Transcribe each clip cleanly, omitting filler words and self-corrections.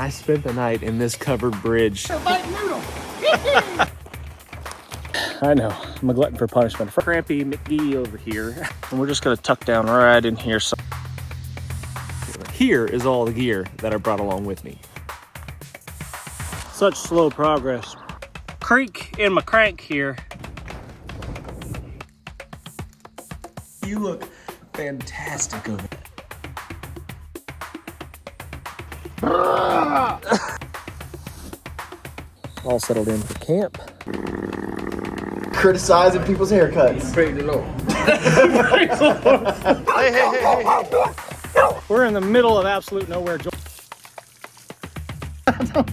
I spent the night in this covered bridge. I know, I'm a glutton for punishment. Crampy McGee over here. And we're just gonna tuck down right in here. So here is all the gear that I brought along with me. Such slow progress. Creek in my crank here. You look fantastic over there. All settled in for camp. Criticizing people's haircuts. Praise the Lord. Hey. We're in the middle of absolute nowhere. Don't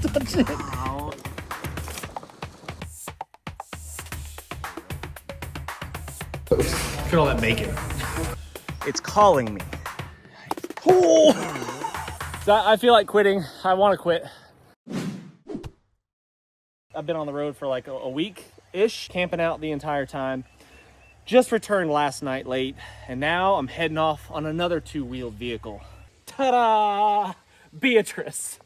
touch it. Look at all that bacon. It's calling me. Oh. I feel like quitting. I want to quit. I've been on the road for like a week-ish, camping out the entire time. Just returned last night late, and now I'm heading off on another two-wheeled vehicle. Ta-da! Beatrice.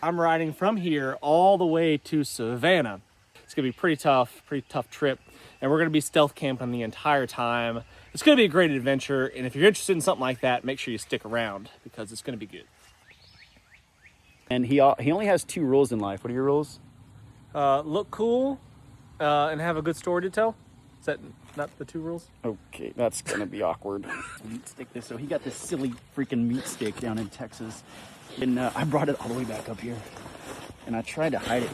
I'm riding from here all the way to Savannah. It's gonna be pretty tough trip, and we're gonna be stealth camping the entire time. It's gonna be a great adventure, and if you're interested in something like that, make sure you stick around because it's gonna be good. And he only has 2 rules in life. What are your rules? Look cool and have a good story to tell. Is that not the 2 rules? Okay, that's gonna be awkward. Meat stick this. So he got this silly freaking meat stick down in Texas, and I brought it all the way back up here, and I tried to hide it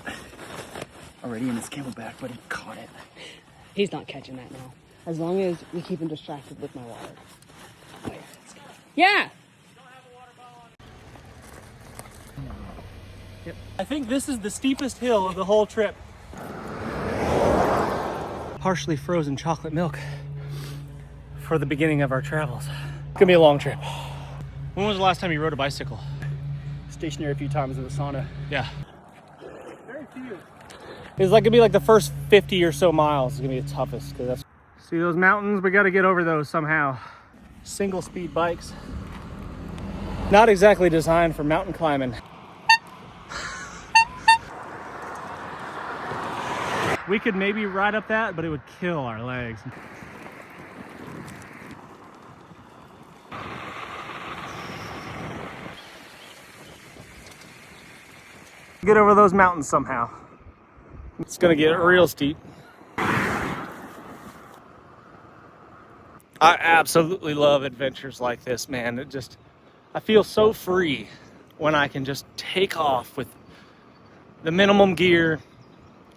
already in his camelback, but he caught it. He's not catching that now. As long as we keep him distracted with my water. Oh, yeah. Yep. I think this is the steepest hill of the whole trip. Partially frozen chocolate milk for the beginning of our travels. It's gonna be a long trip. When was the last time you rode a bicycle? Stationary a few times in the sauna. Yeah. Very few. It's like gonna be like the first 50 or so miles is gonna be the toughest. See those mountains? We gotta get over those somehow. Single speed bikes. Not exactly designed for mountain climbing. We could maybe ride up that, but it would kill our legs. Get over those mountains somehow. It's gonna get real steep. I absolutely love adventures like this, man. I feel so free when I can just take off with the minimum gear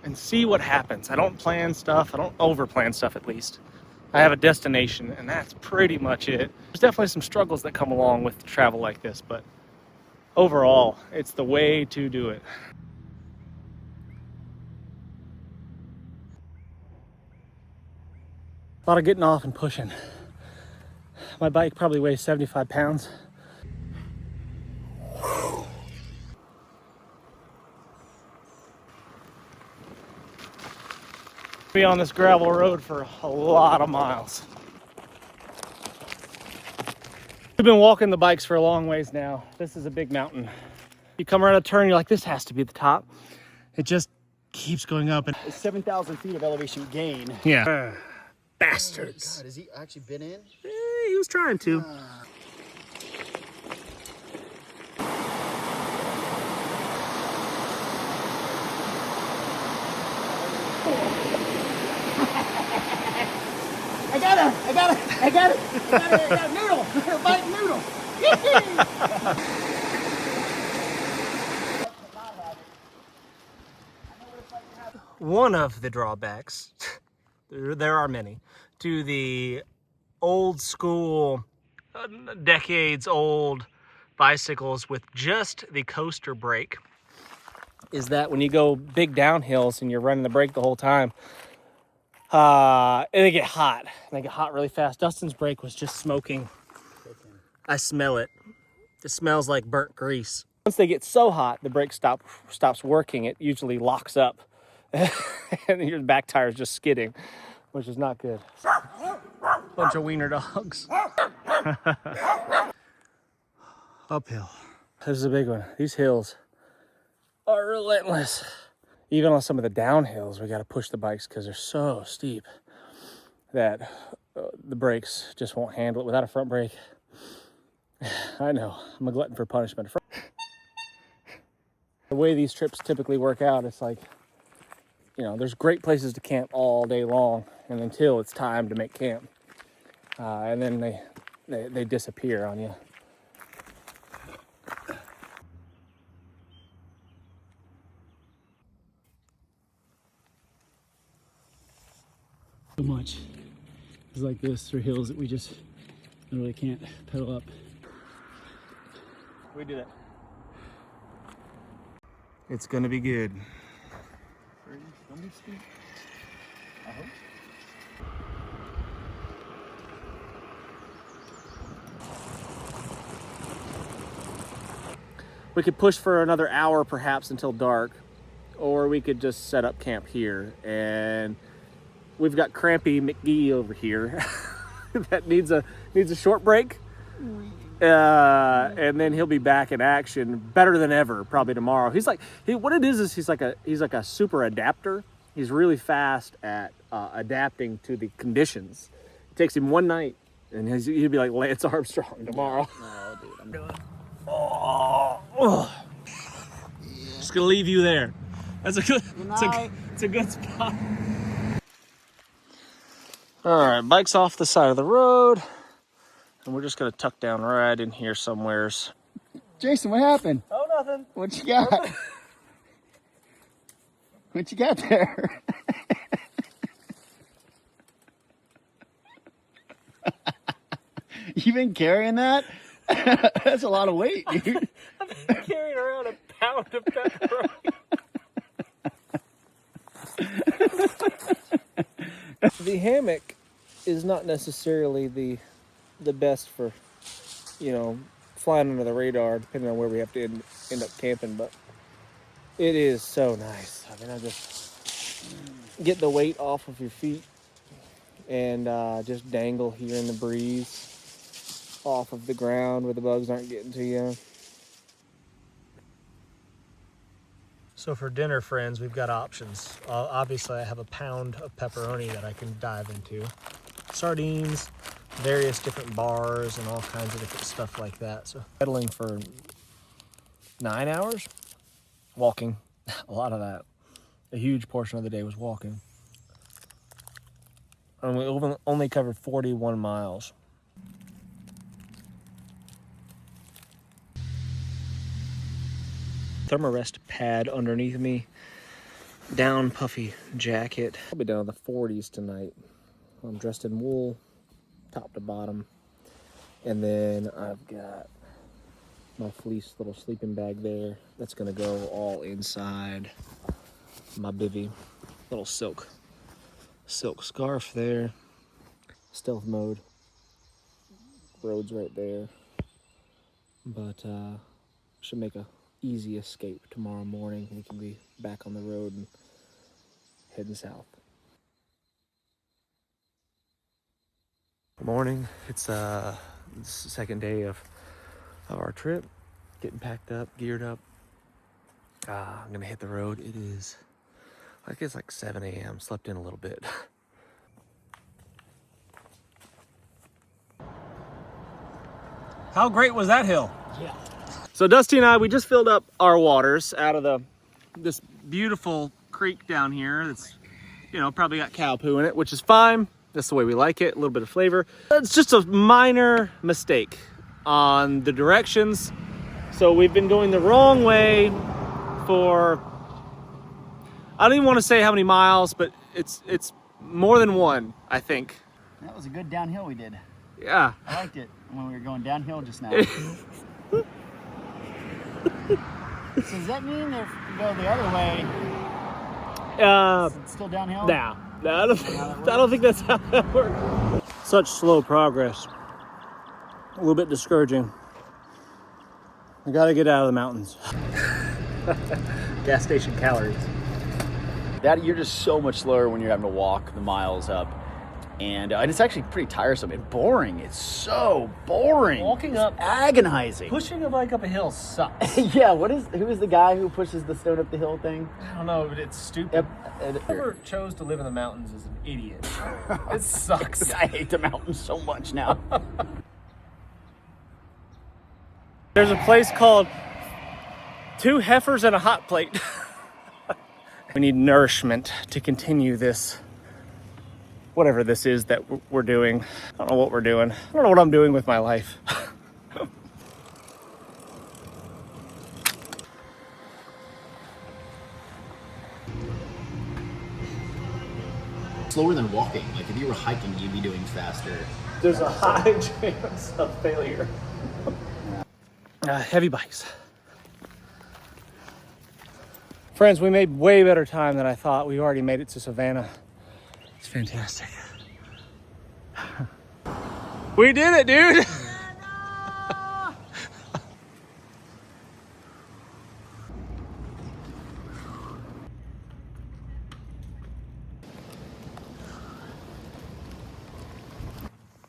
and see what happens. I don't plan stuff. I don't over-plan stuff, at least. I have a destination, and that's pretty much it. There's definitely some struggles that come along with travel like this, but overall, it's the way to do it. A lot of getting off and pushing. My bike probably weighs 75 pounds. Be on this gravel road for a lot of miles. We've been walking the bikes for a long ways now. This is a big mountain. You come around a turn, you're like, this has to be the top. It just keeps going up. And It's 7,000 feet of elevation gain. yeah. Bastards. Oh God, has he actually been in? He was trying to. I got a noodle. A bite noodle. One of the drawbacks, there are many, to the old school, decades old bicycles with just the coaster brake is that when you go big downhills and you're running the brake the whole time, and they get hot. They get hot really fast. Dustin's brake was just smoking. I smell it. It smells like burnt grease. Once they get so hot, the brake stops working. It usually locks up. And your back tire is just skidding, which is not good. Bunch of wiener dogs. Uphill. This is a big one. These hills are relentless. Even on some of the downhills, we got to push the bikes because they're so steep that the brakes just won't handle it without a front brake. I know, I'm a glutton for punishment. The way these trips typically work out, it's like, you know, there's great places to camp all day long, and until it's time to make camp, and then they disappear on you. So much is like this through hills that we just literally can't pedal up. We did it. It's gonna be good. I hope. We could push for another hour perhaps until dark, or we could just set up camp here. And we've got Crampy McGee over here that needs a short break. And then he'll be back in action better than ever probably tomorrow. He's like, what it is he's like a super adapter. He's really fast at adapting to the conditions. It takes him one night and he'll be like Lance Armstrong tomorrow. Oh, dude, I'm doing. Just gonna leave you there. That's a good. It's a good spot. All right, bike's off the side of the road, and we're just gonna tuck down right in here somewheres. Jason, what happened? Oh, nothing. What you got? What you got there? You been carrying that? That's a lot of weight, dude. I've been carrying around a pound of pepperoni. The hammock is not necessarily the best for, you know, flying under the radar, depending on where we have to end up camping, but it is so nice. I mean, I just get the weight off of your feet and just dangle here in the breeze off of the ground where the bugs aren't getting to you. So for dinner, friends, we've got options. Obviously, I have a pound of pepperoni that I can dive into. Sardines, various different bars, and all kinds of different stuff like that. So pedaling for 9 hours, walking, a lot of that. A huge portion of the day was walking. And we only covered 41 miles. Thermarest pad underneath me, down puffy jacket. I'll be down in the 40s tonight. I'm dressed in wool, top to bottom. And then I've got my fleece little sleeping bag there. That's gonna go all inside my bivvy. Little silk scarf there. Stealth mode. Road's right there. But should make a easy escape tomorrow morning. We can be back on the road and heading south. Good morning. It's the second day of our trip. Getting packed up, geared up. I'm gonna hit the road. It is, I think it's like 7 a.m. Slept in a little bit. How great was that hill? Yeah. So Dusty and I, we just filled up our waters out of this beautiful creek down here that's, you know, probably got cow poo in it, which is fine. That's the way we like it, a little bit of flavor. It's just a minor mistake on the directions. So we've been going the wrong way for, I don't even want to say how many miles, but it's more than one, I think. That was a good downhill we did. Yeah. I liked it when we were going downhill just now. So does that mean if we go the other way, it's still downhill? Nah, I don't think that's how that works. Such slow progress. A little bit discouraging. I gotta get out of the mountains. Gas station calories. That you're just so much slower when you're having to walk the miles up. And it's actually pretty tiresome and boring. It's so boring. Walking it's up, agonizing. pushing a bike up a hill sucks. Yeah, who is the guy who pushes the stone up the hill thing? I don't know, but it's stupid. Yep. Whoever chose to live in the mountains is an idiot. It sucks. I hate the mountains so much now. There's a place called Two Heifers and a Hot Plate. We need nourishment to continue this, whatever this is that we're doing. I don't know what we're doing. I don't know what I'm doing with my life. Slower than walking. Like if you were hiking, you'd be doing faster. There's a high chance of failure. Heavy bikes. Friends, we made way better time than I thought. We already made it to Savannah. It's fantastic. We did it, dude.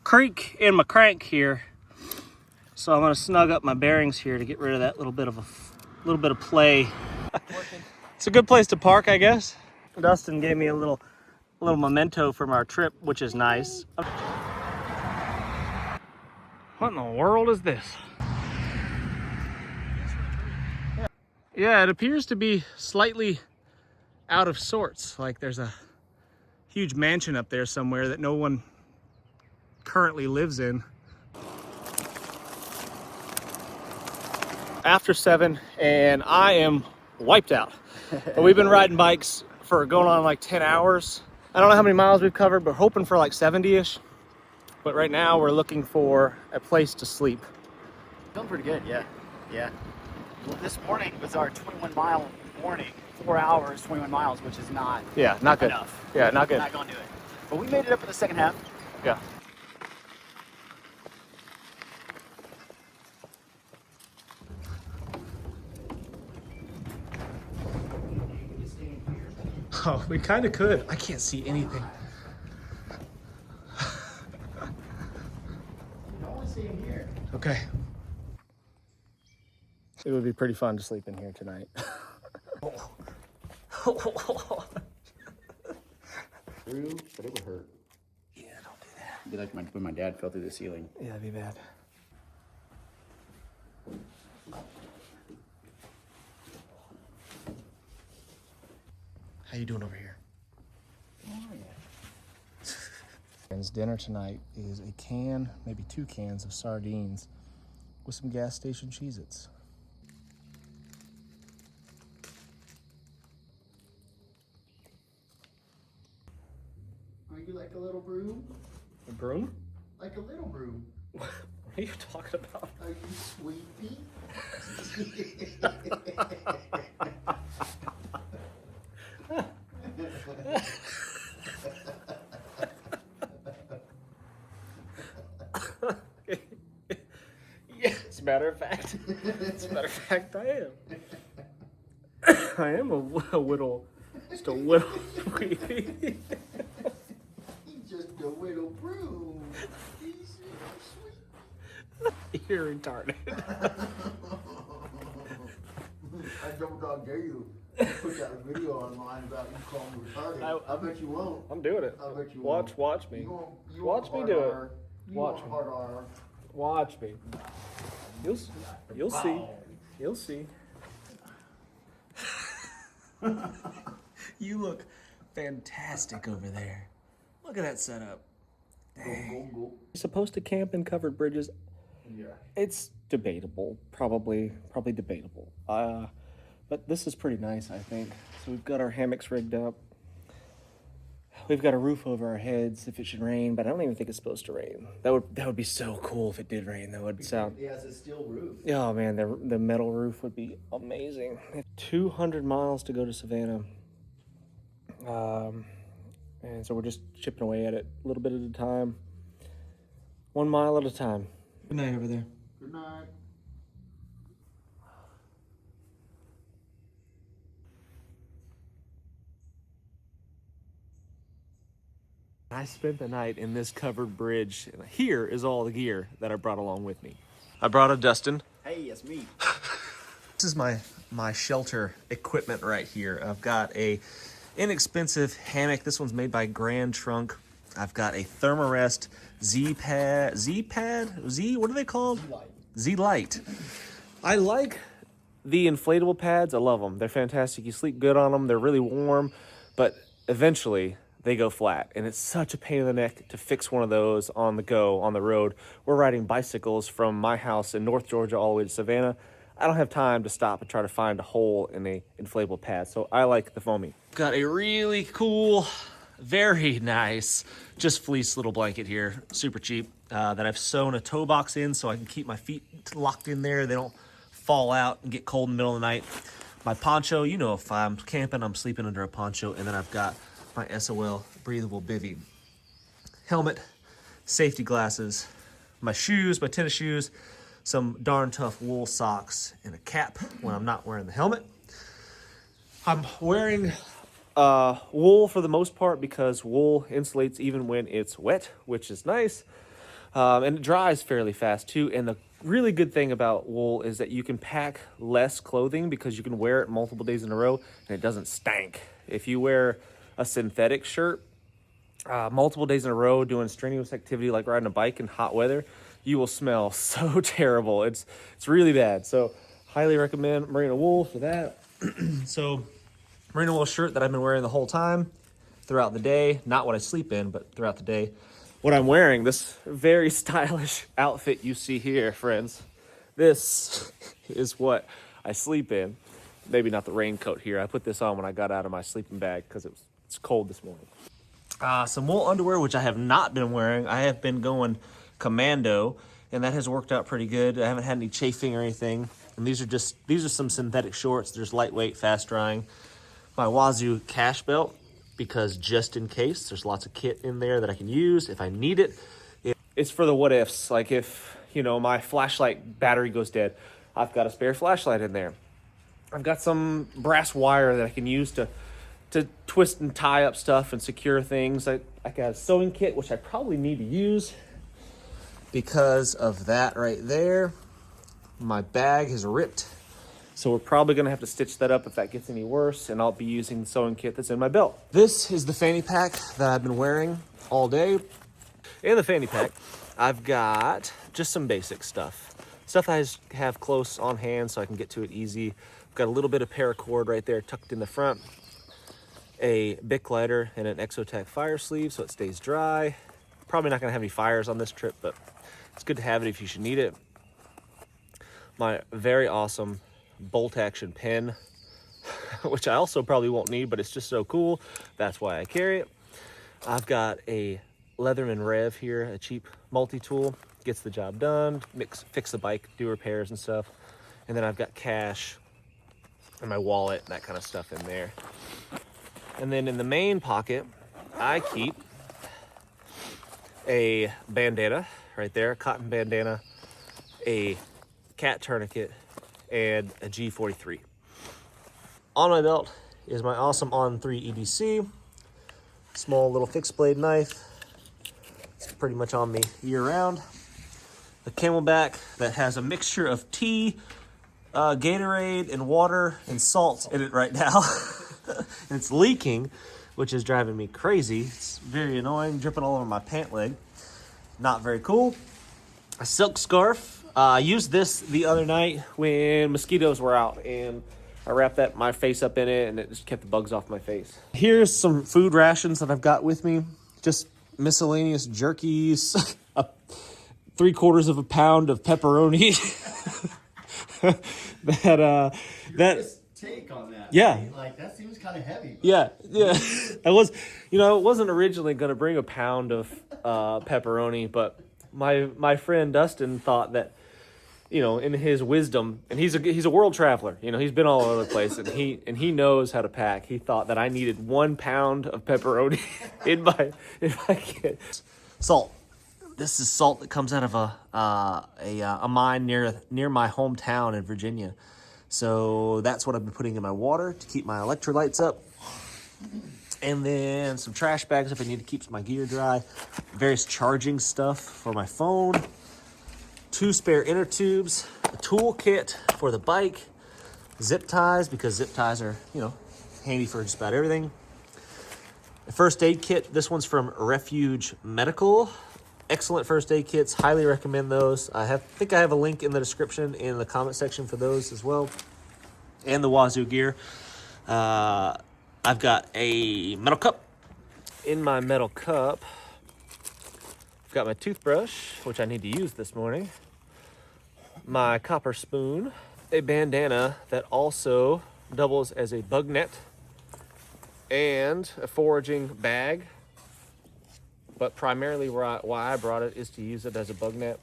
Creak in my crank here. So I'm gonna snug up my bearings here to get rid of that little bit of play. It's a good place to park, I guess. Dustin gave me a little memento from our trip, which is nice. What in the world is this? Yeah, it appears to be slightly out of sorts. Like there's a huge mansion up there somewhere that no one currently lives in. After 7 and I am wiped out. But we've been riding bikes for going on like 10 hours. I don't know how many miles we've covered, but hoping for like 70-ish. But right now we're looking for a place to sleep. Feeling pretty good, yeah. Well, this morning was our 21-mile morning. 4 hours, 21 miles, which is not Not good. enough. Yeah, not good. Not gonna do it. But we made it up in the second half. Yeah. Oh, we kind of could. I can't see anything. Okay. It would be pretty fun to sleep in here tonight. True, but it would hurt. Yeah, don't do that. It'd be like when my dad fell through the ceiling. Yeah, that'd be bad. How you doing over here? Friends, dinner tonight is a can, maybe 2 cans of sardines with some gas station Cheez-Its. Are you like a little broom? A broom? Like a little broom. What are you talking about? Are you sweepy? Yeah, as a matter of fact. As a matter of fact, I am. I am a whittle. Just a whittle. He's just a little broom. He's so sweet. You're retarded. I don't dare you put that video online about you calling me retarded. I bet you won't. I'm doing it. I bet you Watch won't. me. You Watch want me do hard it. R. You Watch want me. hard R. Watch me. You'll see. You'll see. You look fantastic over there. Look at that setup. Dang. Go. You're supposed to camp in covered bridges. Yeah. It's debatable, probably debatable. But this is pretty nice, I think. So we've got our hammocks rigged up. We've got a roof over our heads if it should rain, but I don't even think it's supposed to rain. That would be so cool if it did rain. That would sound. It has a steel roof. Oh man, the metal roof would be amazing. 200 miles to go to Savannah. And so we're just chipping away at it a little bit at a time. 1 mile at a time. Good night over there. Good night. I spent the night in this covered bridge. And here is all the gear that I brought along with me. I brought a Dustin. Hey, it's me. This is my shelter equipment right here. I've got a inexpensive hammock. This one's made by Grand Trunk. I've got a Thermarest Z-Pad, what are they called? Z-Lite. I like the inflatable pads. I love them. They're fantastic. You sleep good on them. They're really warm, but eventually they go flat, and it's such a pain in the neck to fix one of those on the go, on the road. We're riding bicycles from my house in North Georgia all the way to Savannah. I don't have time to stop and try to find a hole in a inflatable pad, so I like the foamy. Got a really cool, very nice, just fleece little blanket here, super cheap, that I've sewn a toe box in so I can keep my feet locked in there. They don't fall out and get cold in the middle of the night. My poncho, you know, if I'm camping, I'm sleeping under a poncho, and then I've got my SOL breathable bivy. Helmet, safety glasses, my shoes, my tennis shoes, some darn tough wool socks, and a cap when I'm not wearing the helmet. I'm wearing wool for the most part because wool insulates even when it's wet, which is nice. And it dries fairly fast too. And the really good thing about wool is that you can pack less clothing because you can wear it multiple days in a row and it doesn't stank. If you wear a synthetic shirt multiple days in a row doing strenuous activity like riding a bike in hot weather, you will smell so terrible. It's really bad. So highly recommend merino wool for that. So merino wool shirt that I've been wearing the whole time throughout the day, not what I sleep in, but throughout the day. What I'm wearing, this very stylish outfit you see here, friends, this is what I sleep in. Maybe not the raincoat here. I put this on when I got out of my sleeping bag because it's cold this morning. Some wool underwear, which I have not been wearing. I have been going commando, and that has worked out pretty good. I haven't had any chafing or anything. And these are some synthetic shorts. They're just lightweight, fast drying. My Wazoo cash belt, because just in case, there's lots of kit in there that I can use if I need it. It's for the what ifs. Like if, you know, my flashlight battery goes dead, I've got a spare flashlight in there. I've got some brass wire that I can use to twist and tie up stuff and secure things. I got a sewing kit, which I probably need to use because of that right there. My bag is ripped, so we're probably gonna have to stitch that up if that gets any worse, and I'll be using the sewing kit that's in my belt. This is the fanny pack that I've been wearing all day. In the fanny pack, I've got just some basic stuff that I just have close on hand so I can get to it easy. I've got a little bit of paracord right there tucked in the front, a Bic lighter, and an Exotec fire sleeve so it stays dry. Probably not gonna have any fires on this trip, but it's good to have it if you should need it. My very awesome bolt action pen, which I also probably won't need, but it's just so cool. That's why I carry it. I've got a Leatherman Rev here, a cheap multi-tool. Gets the job done, fix the bike, do repairs and stuff. And then I've got cash and my wallet, and that kind of stuff in there. And then in the main pocket, I keep a bandana right there, a cotton bandana, a cat tourniquet, and a G43. On my belt is my awesome On Three EDC, small little fixed blade knife. It's pretty much on me year round. The Camelback that has a mixture of tea, Gatorade, and water and salt in it right now. And it's leaking, which is driving me crazy. It's very annoying, dripping all over my pant leg. Not very cool. A silk scarf. I used this the other night when mosquitoes were out, and I wrapped my face up in it, and it just kept the bugs off my face. Here's some food rations that I've got with me. Just miscellaneous jerkies, 3/4 of a pound of pepperoni. Just take on that. Yeah. Right? Like that seems kind of heavy. Yeah. I wasn't originally going to bring a pound of pepperoni, but my friend Dustin thought that, you know, in his wisdom, and he's a world traveler. You know, he's been all over the place, and he knows how to pack. He thought that I needed 1 pound of pepperoni in my kit. Salt. This is salt that comes out of a mine near my hometown in Virginia. So that's what I've been putting in my water to keep my electrolytes up. And then some trash bags if I need to keep my gear dry. Various charging stuff for my phone. 2 spare inner tubes. A tool kit for the bike. Zip ties, because zip ties are, you know, handy for just about everything. A first aid kit. This one's from Refuge Medical. Excellent first aid kits. Highly recommend those. I think I have a link in the description in the comment section for those as well. And the Wazoo gear. I've got a metal cup. In my metal cup, I've got my toothbrush, which I need to use this morning. My copper spoon. A bandana that also doubles as a bug net. And a foraging bag. But primarily why I brought it is to use it as a bug net.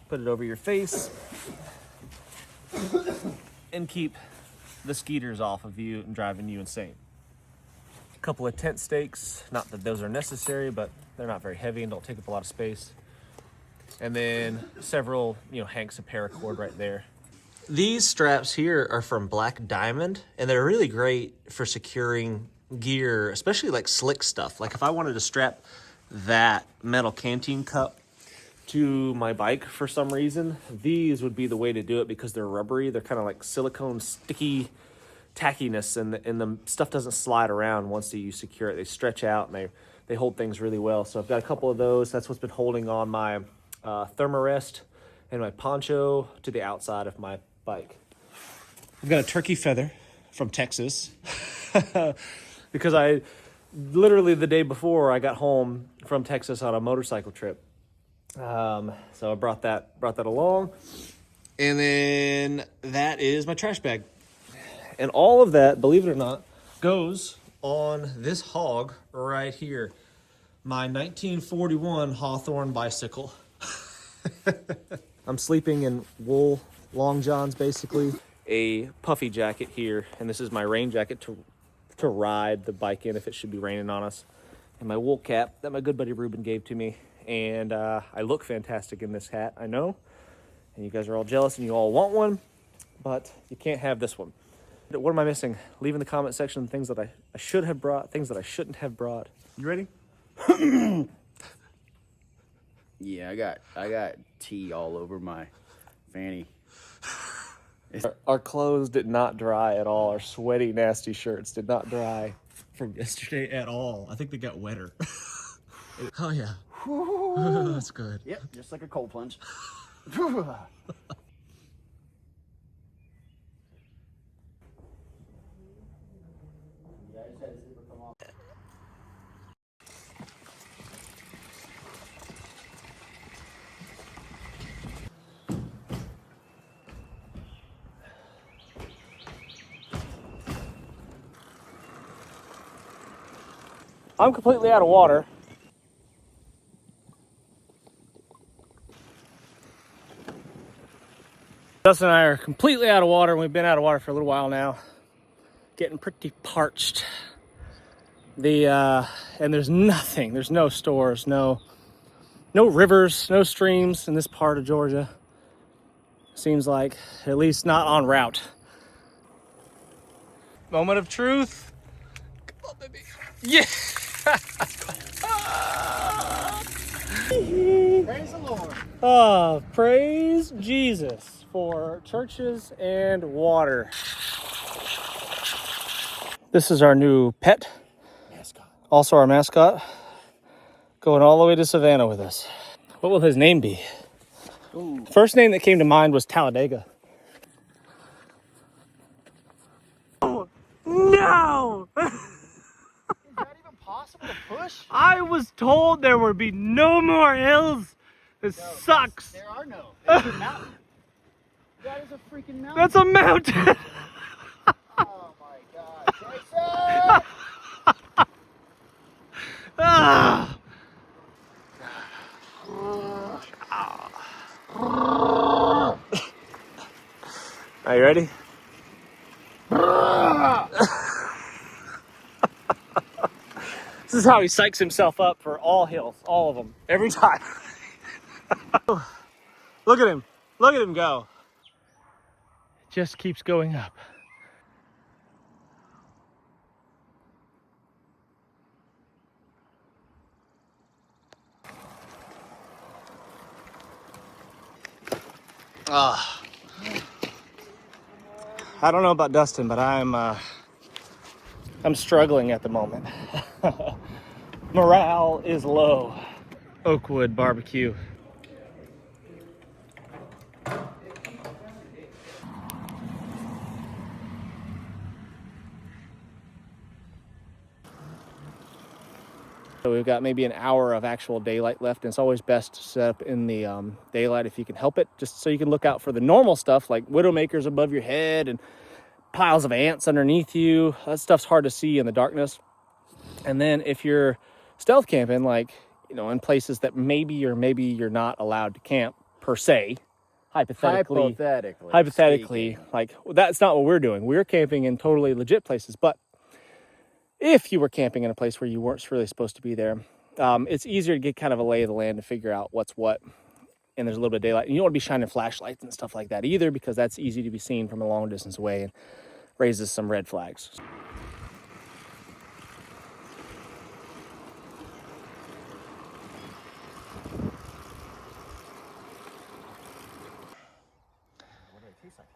Put it over your face and keep the skeeters off of you and driving you insane. A couple of tent stakes, not that those are necessary, but they're not very heavy and don't take up a lot of space. And then several, you know, hanks of paracord right there. These straps here are from Black Diamond, and they're really great for securing gear, especially like slick stuff. Like if I wanted to strap that metal canteen cup to my bike for some reason, these would be the way to do it because they're rubbery. They're kind of like silicone sticky tackiness, and the stuff doesn't slide around once you secure it. They stretch out and they hold things really well. So I've got a couple of those. That's what's been holding on my thermarest and my poncho to the outside of my bike. I've got a turkey feather from Texas because I literally the day before I got home from Texas on a motorcycle trip. So I brought that along. And then that is my trash bag. And all of that, believe it or not, goes on this hog right here. My 1941 Hawthorne bicycle. I'm sleeping in wool long johns, basically. A puffy jacket here, and this is my rain jacket to ride the bike in if it should be raining on us. And my wool cap that my good buddy Ruben gave to me. And I look fantastic in this hat, I know. And you guys are all jealous and you all want one, but you can't have this one. What am I missing? Leave in the comment section things that I should have brought, things that I shouldn't have brought. You ready? Yeah, I got tea all over my fanny. Our clothes did not dry at all. Our sweaty, nasty shirts did not dry from yesterday at all. I think they got wetter. Oh, yeah. That's good. Yep, just like a cold plunge. I'm completely out of water. Dustin and I are completely out of water, and we've been out of water for a little while now. Getting pretty parched. And there's nothing, there's no stores, no rivers, no streams in this part of Georgia. Seems like, at least not en route. Moment of truth. Come on, baby. Yeah! Praise the Lord. Oh, praise Jesus for churches and water. This is our new pet. Mascot. Also our mascot. Going all the way to Savannah with us. What will his name be? Ooh. First name that came to mind was Talladega. Oh, no! Is that even possible to push? I was told there would be no more hills. This sucks. There are no. That's a mountain. That is a freaking mountain. That's a mountain. Oh my God, Jason! Ah. Are you ready? This is how he psychs himself up for all hills, all of them, every time. Look at him. Look at him go. It just keeps going up. I don't know about Dustin, but I'm struggling at the moment. Morale is low. Oakwood barbecue. So we've got maybe an hour of actual daylight left, and it's always best to set up in the daylight if you can help it, just so you can look out for the normal stuff like widowmakers above your head and piles of ants underneath you. That stuff's hard to see in the darkness. And then if you're stealth camping, like, you know, in places that maybe you're not allowed to camp per se, hypothetically, like, that's not what we're doing. We're camping in totally legit places. But if you were camping in a place where you weren't really supposed to be there, it's easier to get kind of a lay of the land to figure out what's what. And there's a little bit of daylight. And you don't want to be shining flashlights and stuff like that either, because that's easy to be seen from a long distance away and raises some red flags. What do they taste like?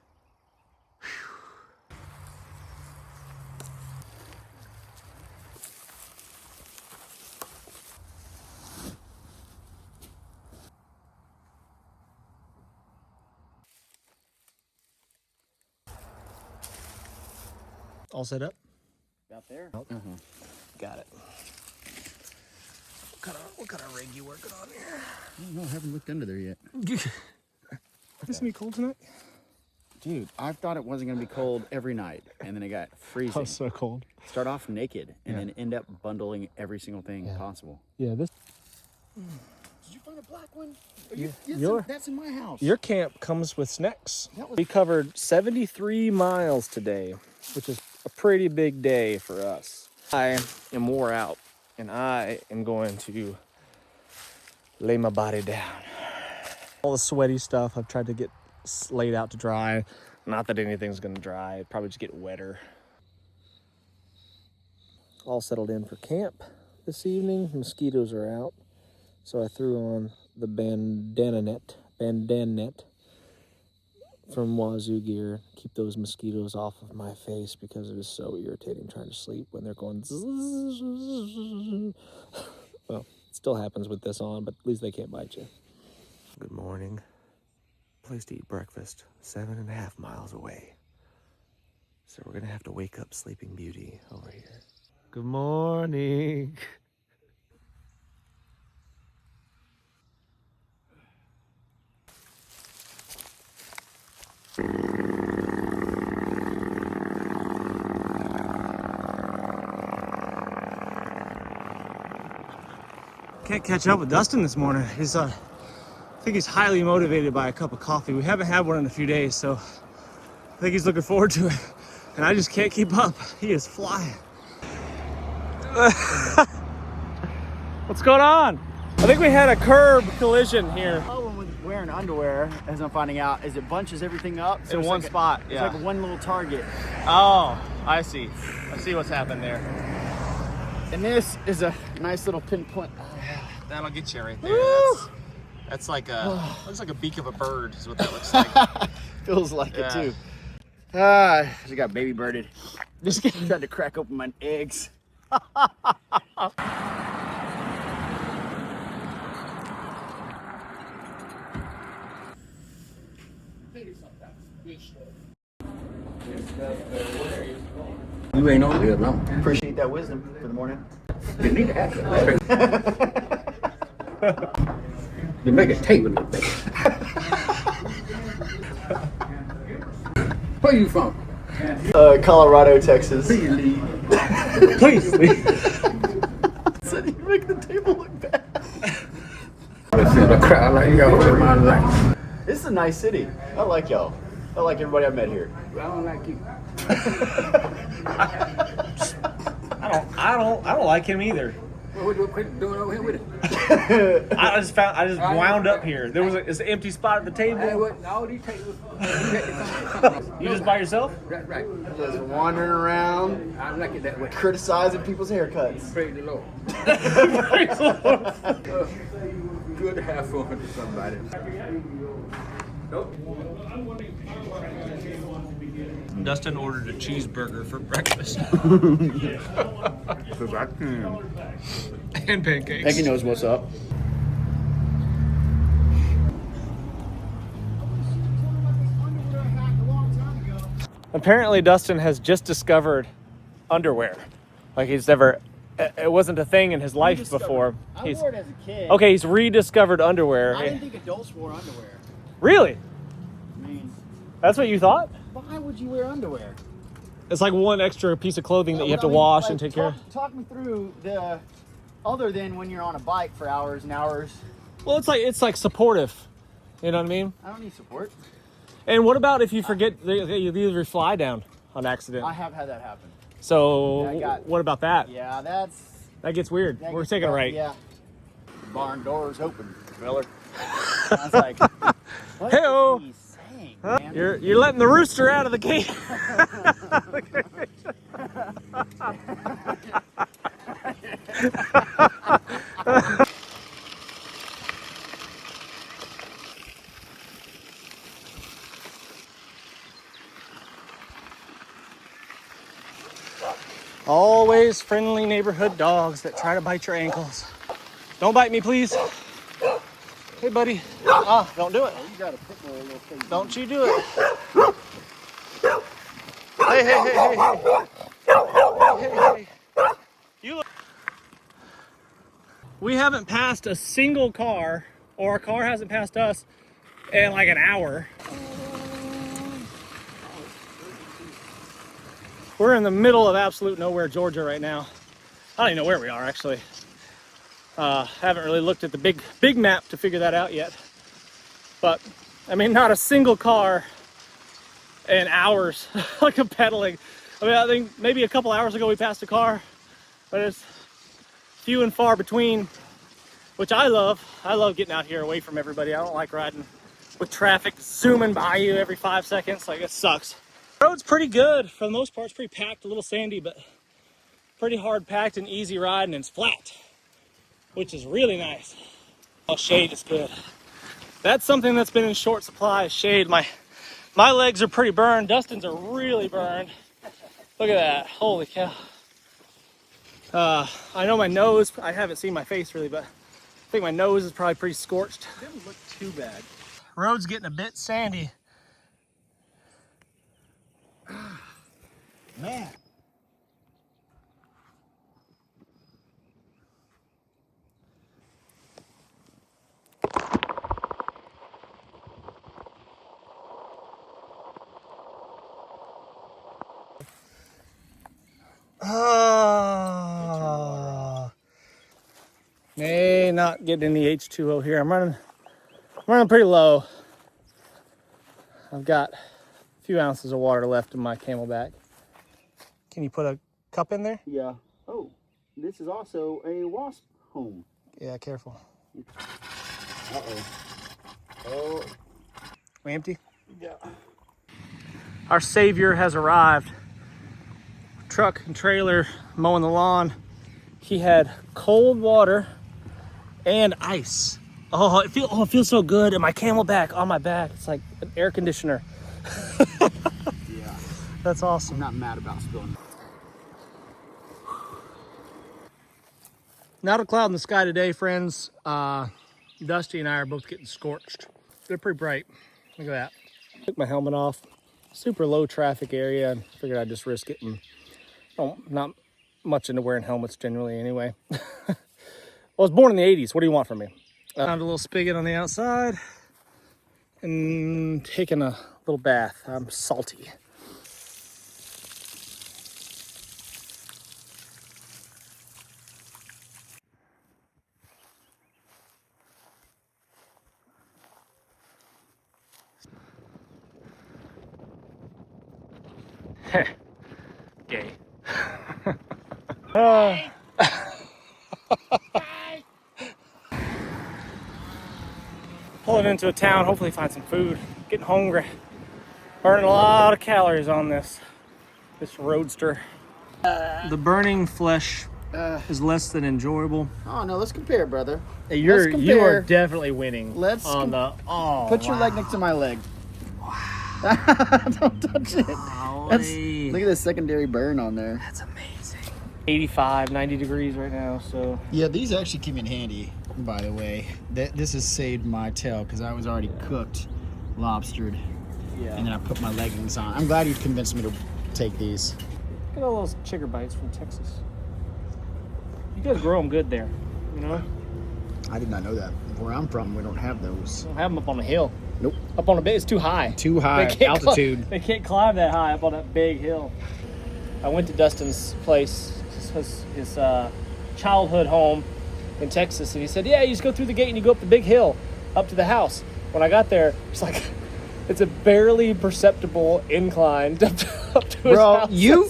All set up? Out there? Got it. What kind of rig you working on here? I don't know, I haven't looked under there yet. Is this gonna be cold tonight? Dude, I thought it wasn't gonna be cold every night, and then it got freezing. Oh, so cold. Start off naked, and then end up bundling every single thing possible. Yeah, this. Did you find a black one? That's in my house. Your camp comes with snacks. We covered 73 miles today, which is a pretty big day for us. I am wore out, and I am going to lay my body down. All the sweaty stuff I've tried to get laid out to dry. Not that anything's gonna dry, it'd probably just get wetter. All settled in for camp this evening. Mosquitoes are out, so I threw on the bandana net from Wazoo Gear. Keep those mosquitoes off of my face because it is so irritating trying to sleep when they're going zzz. Well, it still happens with this on, but at least they can't bite you. Good morning. Place to eat breakfast 7.5 miles away. So we're gonna have to wake up Sleeping Beauty over here. Good morning. Can't catch up with Dustin this morning. He's I think he's highly motivated by a cup of coffee. We haven't had one in a few days, so I think he's looking forward to it. And I just can't keep up. He is flying. What's going on? I think we had a curb collision here. The problem with wearing underwear, as I'm finding out, is it bunches everything up. In one spot, It's like one little target. Oh, I see. I see what's happened there. And this is a nice little pinpoint. That'll get you right there. That's like looks like a beak of a bird is what that looks like. Feels like it too. I got baby birded. Just tried to crack open my eggs. You ain't on here, no. Appreciate that wisdom for the morning. You need to have it. You make a tape with it. Where you from? Colorado, Texas. Please leave. Please. Said you make the table look bad. I've seen a crowd like y'all in my life. This is a nice city. I like y'all. I like everybody I've met here. I don't like you. I don't like him either. What you doing over here with it? I just wound up here. There was it's an empty spot at the Hey, table. what? All these tables. You just by yourself? Right. Just wandering around, I like it that way. criticizing people's haircuts. Praise the Lord. Good to have fun with somebody. Dustin ordered a cheeseburger for breakfast. Cause I can. And pancakes. Peggy knows what's up. Apparently Dustin has just discovered underwear. Like it wasn't a thing in his life before. I wore it as a kid. Okay, he's rediscovered underwear. I didn't think adults wore underwear. Really? I mean, That's what you thought? why would you wear underwear? It's like one extra piece of clothing that you have to wash and take care of. Talk me through the, other than when you're on a bike for hours and hours. Well, it's like supportive. You know what I mean? I don't need support. And what about if you forget you leave your fly down on accident? I have had that happen. So Yeah, what about that? Yeah, That gets weird. that We're gets taking a tough, right. Yeah. Barn doors open, feller. I was like, what Hey-o. is he saying, Huh? man? You're letting the rooster out of the gate. Always friendly neighborhood dogs that try to bite your ankles. Don't bite me, please. Hey, buddy. Don't do it. You got a pit bull, little thing. Don't you do it. Hey, hey, hey, hey, hey. Hey, hey, hey. You look. We haven't passed a single car, or a car hasn't passed us in like an hour. We're in the middle of absolute nowhere, Georgia right now. I don't even know where we are, actually. Haven't really looked at the big map to figure that out yet. But, I mean, not a single car in hours like of pedaling. I mean, I think maybe a couple hours ago we passed a car, but it's few and far between, which I love. I love getting out here away from everybody. I don't like riding with traffic zooming by you every 5 seconds. Like, it sucks. The road's pretty good for the most part. It's pretty packed, a little sandy, but pretty hard packed and easy riding, and it's flat, which is really nice. Oh, shade is good. That's something that's been in short supply, is shade. My legs are pretty burned. Dustin's are really burned. Look at that, holy cow. I know my nose, I haven't seen my face really, but I think my nose is probably pretty scorched. It didn't look too bad. Road's getting a bit sandy. Man. May not get any H2O here. I'm running pretty low. I've got a few ounces of water left in my Camelback. Can you put a cup in there? Yeah. Oh, this is also a wasp home. Yeah, careful. Uh-oh. Oh. We empty? Yeah. Our savior has arrived. Truck and trailer mowing the lawn. He had cold water and ice. Oh, it feels so good. And my Camelback on my back. It's like an air conditioner. Yeah. That's I'm awesome. not mad about spilling. Not a cloud in the sky today, friends. Dusty and I are both getting scorched. They're pretty bright. Look at that. Took my helmet off. Super low traffic area, and figured I'd just risk it. And not much into wearing helmets generally anyway. I was born in the 80s. What do you want from me? Found a little spigot on the outside and taking a little bath. I'm salty. Gay. Pulling into a town, hopefully find some food. Getting hungry. Burning a lot of calories on this roadster. The burning flesh is less than enjoyable. Oh no, let's compare, brother. Hey, Let's you are compare. definitely winning. Let's on the Put your leg next to my leg. Don't touch it. That's, look at this secondary burn on there. That's amazing. 85, 90 degrees right now, so. Yeah, these actually came in handy, by the way. This has saved my tail because I was already cooked, lobstered, Yeah. and then I put my leggings on. I'm glad you convinced me to take these. Look at all those chigger bites from Texas. You guys grow them good there, you know? I did not know that. Where I'm from, we don't have those. Don't have them up on the hill. Nope. Up on the base, it's too high. Too high They can't altitude. They can't climb that high up on that big hill. I went to Dustin's place, his childhood home in Texas, and he said, yeah, you just go through the gate and you go up the big hill up to the house. When I got there, it's like, it's a barely perceptible incline up to his Bro, house. you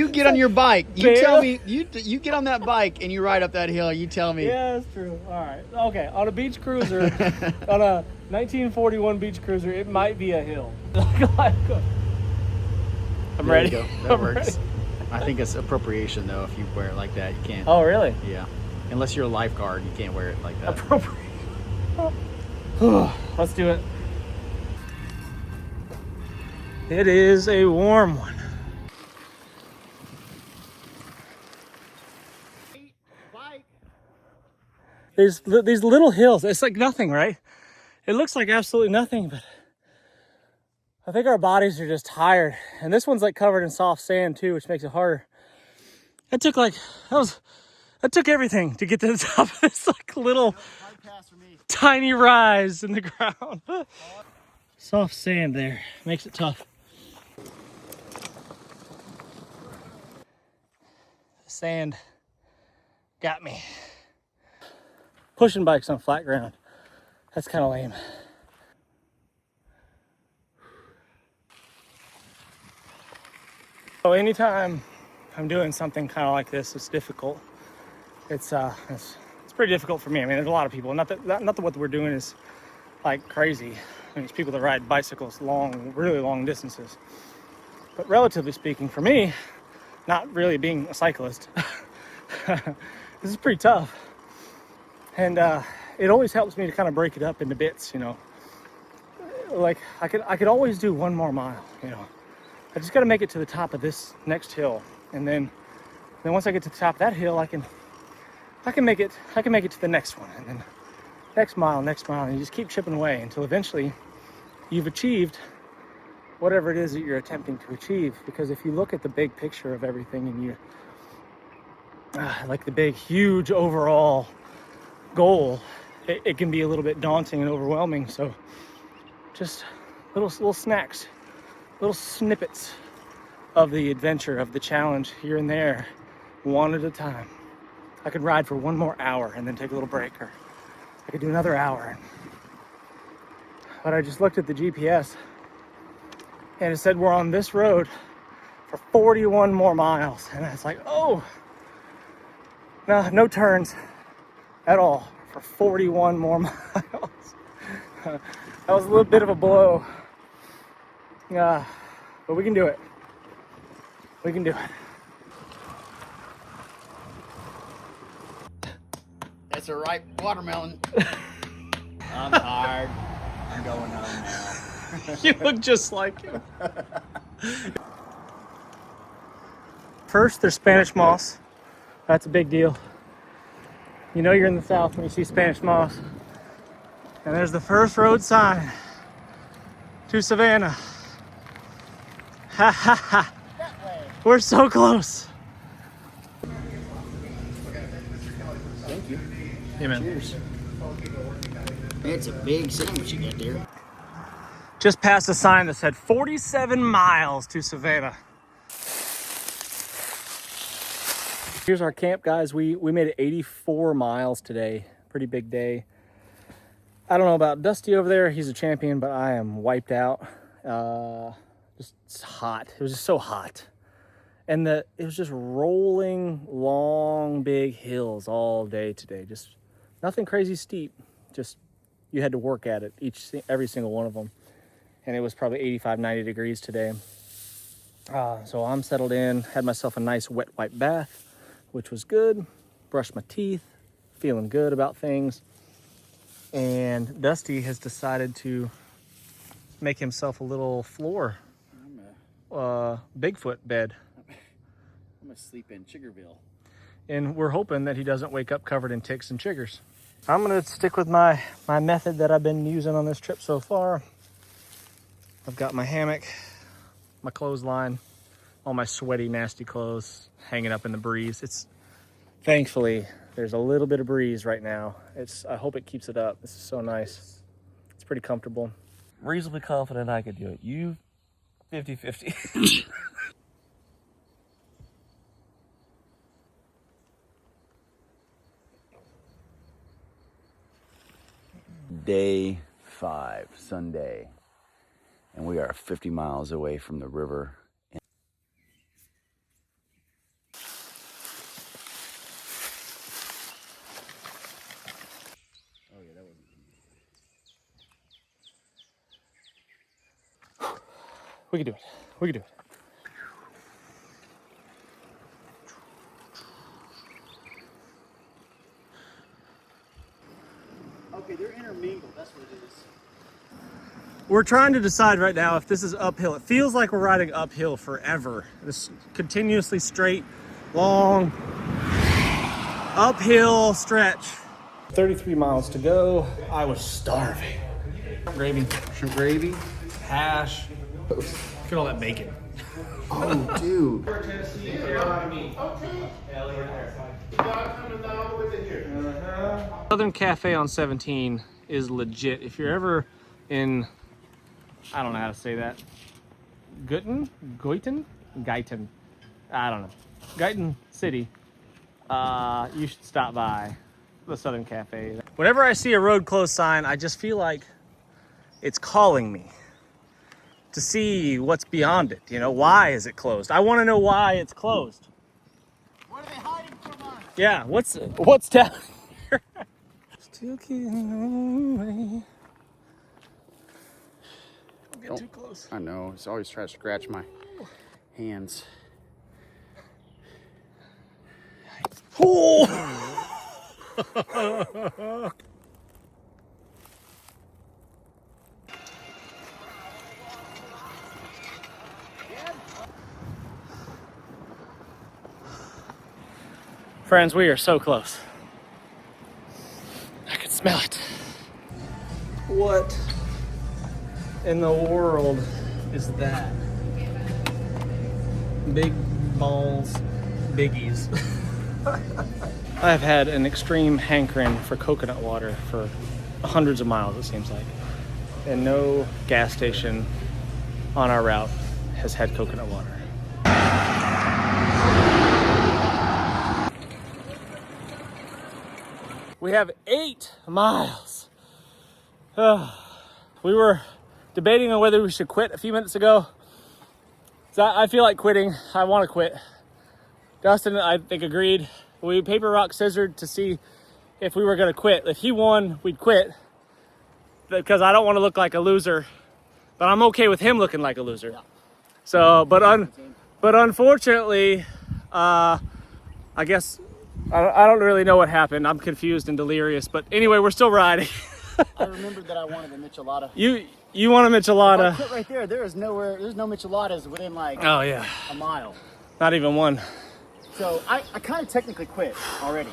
get on your bike. You tell me, you get on that bike and you ride up that hill. You tell me. Yeah, that's true. All right. Okay. On a beach cruiser, on a 1941 beach cruiser, it might be a hill. I'm There ready. you go. That I'm works. ready. I think it's appropriation though. If you wear it like that, you can't. Oh, really? Yeah. Unless you're a lifeguard, you can't wear it like that. Appropriate. Let's do it. It is a warm one. These little hills, it's like nothing, right? It looks like absolutely nothing, but I think our bodies are just tired. And this one's like covered in soft sand too, which makes it harder. That took everything to get to the top of this like little tiny rise in the ground. Soft sand there makes it tough. The sand got me. Pushing bikes on flat ground, that's kind of lame. So anytime I'm doing something kind of like this, it's difficult. It's pretty difficult for me. I mean, there's a lot of people. Not that what we're doing is like crazy. I mean, there's people that ride bicycles really long distances. But relatively speaking, for me, not really being a cyclist, this is pretty tough. And it always helps me to kind of break it up into bits, you know. Like I could always do one more mile, you know. I just got to make it to the top of this next hill, and then once I get to the top of that hill, I can make it to the next one, and then next mile, and you just keep chipping away until eventually you've achieved whatever it is that you're attempting to achieve. Because if you look at the big picture of everything, and you like the big, huge overall goal, it can be a little bit daunting and overwhelming. So just little snacks, little snippets of the adventure, of the challenge here and there, one at a time. I could ride for one more hour and then take a little break, or I could do another hour. But I just looked at the GPS and it said we're on this road for 41 more miles. And I was like, oh, no turns at all for 41 more miles. That was a little bit of a blow. But we can do it. We can do it. It's a ripe watermelon. I'm tired. I'm going home now. You look just like him. First, there's Spanish moss. That's a big deal. You know you're in the South when you see Spanish moss. And there's the first road sign to Savannah. Ha ha ha. We're so close. Thank you. Amen. Cheers. It's a big sandwich you got there. Just passed a sign that said 47 miles to Savannah. Here's our camp, guys. We made it 84 miles today. Pretty big day. I don't know about Dusty over there. He's a champion, but I am wiped out. Just hot. It was just so hot. And it was just rolling long, big hills all day today. Just nothing crazy steep. Just you had to work at it, every single one of them. And it was probably 85, 90 degrees today. So I'm settled in, had myself a nice wet wipe bath which was good. Brushed my teeth, feeling good about things. And Dusty has decided to make himself a little floor, Bigfoot bed. I'm gonna sleep in Chiggerville. And we're hoping that he doesn't wake up covered in ticks and chiggers. I'm gonna stick with my method that I've been using on this trip so far. I've got my hammock, my clothesline, all my sweaty, nasty clothes hanging up in the breeze. Thankfully, there's a little bit of breeze right now. I hope it keeps it up. This is so nice. It's pretty comfortable. Reasonably confident I could do it. You, 50-50. Day 5, Sunday, and we are 50 miles away from the river. Oh yeah, that wasn't. We can do it. We can do it. Okay, they're intermingled. That's what it is. We're trying to decide right now if this is uphill. It feels like we're riding uphill forever. This continuously straight, long, uphill stretch. 33 miles to go. I was starving. Shrimp gravy, hash. Look at all that bacon. Oh, dude. Southern Cafe on 17 is legit. If you're ever in, I don't know how to say that, Guyton, I don't know, Guyton City, you should stop by the Southern Cafe. Whenever I see a road closed sign, I just feel like it's calling me to see what's beyond it. You know, why is it closed? I want to know why it's closed. What are they hiding from us? Yeah, what's down here? Still keeping away. Don't get too close. I know. It's always trying to scratch my hands. Oh! Friends, we are so close. I can smell it. What in the world is that? Big balls, biggies. I've had an extreme hankering for coconut water for hundreds of miles, it seems like. And no gas station on our route has had coconut water. We have 8 miles. We were debating on whether we should quit a few minutes ago. So I feel like quitting. I want to quit. Dustin, I think, agreed. We paper, rock, scissored to see if we were going to quit. If he won, we'd quit. Because I don't want to look like a loser. But I'm okay with him looking like a loser. Yeah. So, but unfortunately, I guess I don't really know what happened. I'm confused and delirious. But anyway, we're still riding. I remembered that I wanted a michelada. You want a michelada? I quit right there. There's no micheladas within like Oh yeah, a mile. not even one. So I kind of technically quit already.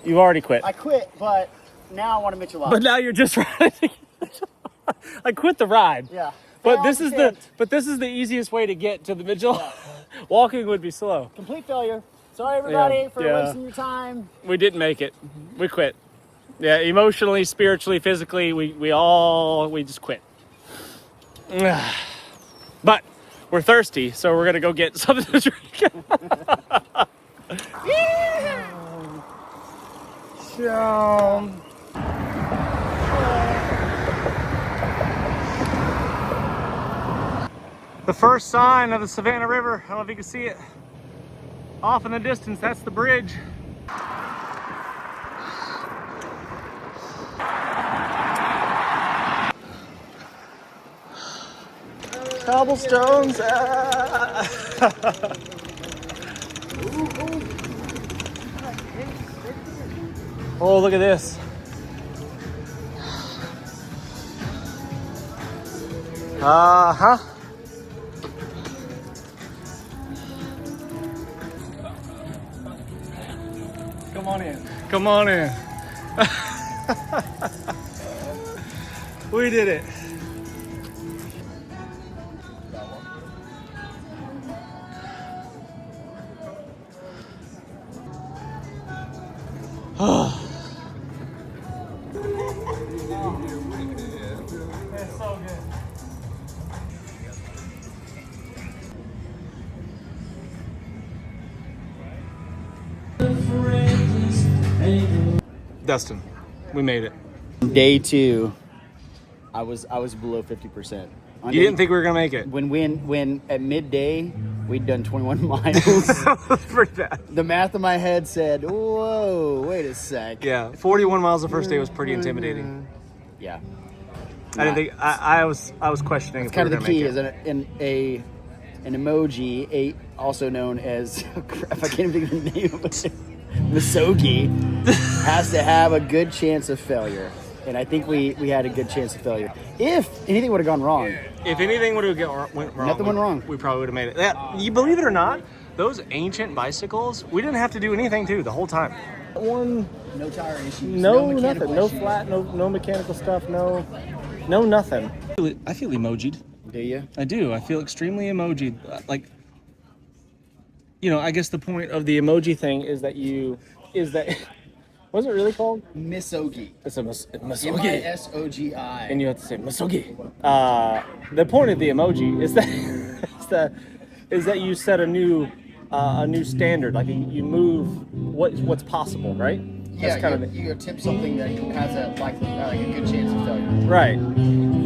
You've already quit. I quit, but now I want a michelada. But now you're just riding. I quit the ride. Yeah. But this is the easiest way to get to the michelada. Yeah. Walking would be slow. Complete failure. Sorry everybody for wasting your time. We didn't make it. We quit. Yeah, emotionally, spiritually, physically, we just quit. But we're thirsty, so we're gonna go get something to drink. The first sign of the Savannah River. I don't know if you can see it. Off in the distance, that's the bridge. Cobblestones. Oh, look at this. Uh-huh. Come on in. Come on in. We did it. It's so good. Dustin, we made it. Day 2, I was below 50%. You didn't think we were gonna make it? When at midday we'd done 21 miles. That's pretty bad. The math in my head said, "Whoa, wait a sec." Yeah, 41 miles the first day was pretty intimidating. Yeah. I didn't think I was questioning. It's if we kind were of the gonna key make it. is an emoji, also known as crap, I can't even think of the name of it. Misogi has to have a good chance of failure, and I think we had a good chance of failure. If anything would have gone wrong, If anything would have went wrong, Nothing went wrong. We probably would have made it. You believe it or not, those ancient bicycles, we didn't have to do anything to the whole time. no tire issues, No, mechanical nothing. No issues. flat. No mechanical stuff. No nothing. I feel emojied. Do you? I do. I feel extremely emojied. Like, you know, I guess the point of the emoji thing is that what's it really called? Misogi. It's a misogi. M-I-S-O-G-I. And you have to say misogi. The point of the emoji is that is that you set a new standard. Like you move what's possible, right? Yeah, That's kind of you attempt something that has a good chance of failure. right.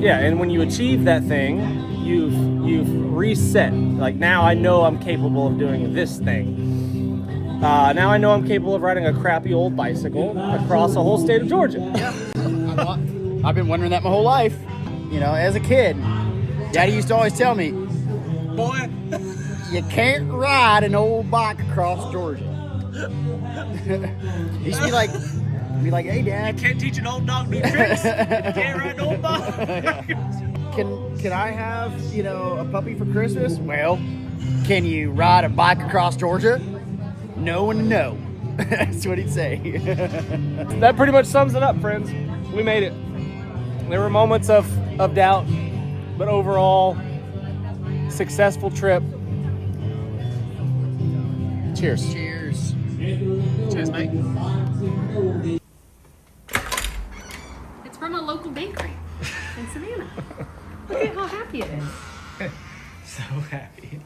Yeah, and when you achieve that thing, you've reset. Like, now I know I'm capable of doing this thing. Now I know I'm capable of riding a crappy old bicycle across the whole state of Georgia. I've been wondering that my whole life. You know, as a kid, Daddy used to always tell me, Boy, you can't ride an old bike across Georgia. He used to be like, hey, Dad. can't teach an old dog new tricks. You can't ride an old bike. Can I have, a puppy for Christmas? Well, can you ride a bike across Georgia? No and no. That's what he'd say. That pretty much sums it up, friends. We made it. There were moments of doubt, but overall, successful trip. Cheers. Cheers. Cheers, mate. It's from a local bakery in Savannah. Look at how happy it is. So happy.